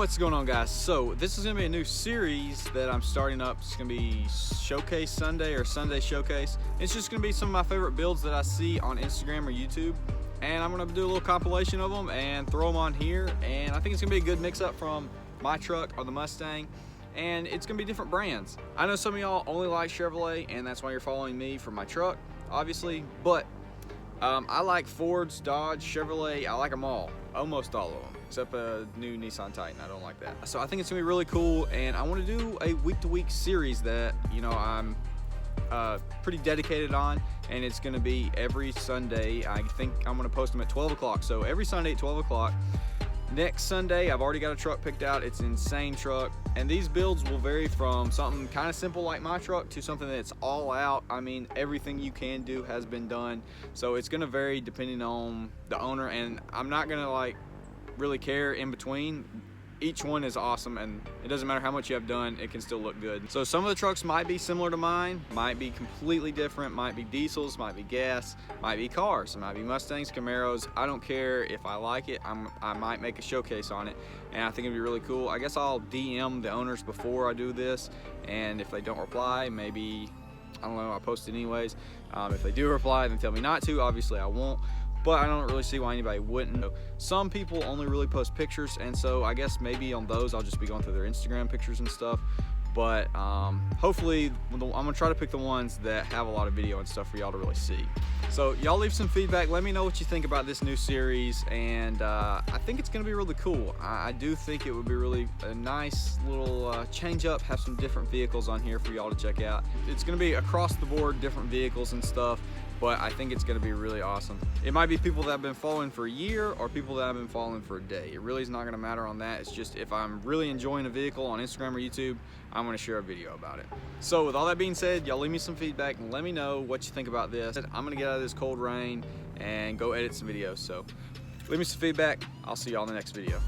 What's going on, guys? So this is gonna be a new series that I'm starting up. It's gonna be Showcase Sunday or Sunday Showcase. It's just gonna be some of my favorite builds that I see on Instagram or YouTube, and I'm gonna do a little compilation of them and throw them on here. And I think it's gonna be a good mix-up from my truck or the Mustang, and it's gonna be different brands. I know some of y'all only like Chevrolet, and that's why you're following me for my truck, obviously, but I like Fords, Dodge, Chevrolet. I like them all, almost all of them, except a new Nissan Titan. I don't like that. So I think it's gonna be really cool, and I want to do a week-to-week series that, you know, I'm pretty dedicated on, and it's gonna be every Sunday. I think I'm gonna post them at 12 o'clock. So every Sunday at 12 o'clock. Next Sunday, I've already got a truck picked out. It's an insane truck, and these builds will vary from something kind of simple like my truck to something that's all out. I mean, everything you can do has been done, so it's gonna vary depending on the owner, and I'm not gonna like really care in between. Each one is awesome, and it doesn't matter how much you have done, it can still look good. So some of the trucks might be similar to mine, might be completely different, might be diesels, might be gas, might be cars, might be Mustangs, Camaros. I don't care. If I like it, I might make a showcase on it, and I think it'd be really cool. I guess I'll DM the owners before I do this, and if they don't reply, maybe, I don't know, I'll post it anyways. If they do reply, then tell me not to. Obviously I won't, but I don't really see why anybody wouldn't. Some people only really post pictures, and so I guess maybe on those I'll just be going through their Instagram pictures and stuff. But hopefully I'm gonna try to pick the ones that have a lot of video and stuff for y'all to really see. So y'all leave some feedback. Let me know what you think about this new series, and I think it's gonna be really cool. I do think it would be really a nice little change up, have some different vehicles on here for y'all to check out. It's gonna be across the board, different vehicles and stuff, but I think it's gonna be really awesome. It might be people that have been following for a year or people that have been following for a day. It really is not gonna matter on that. It's just if I'm really enjoying a vehicle on Instagram or YouTube, I'm gonna share a video about it. So with all that being said, y'all leave me some feedback and let me know what you think about this. I'm gonna get out of this cold rain and go edit some videos. So leave me some feedback. I'll see y'all in the next video.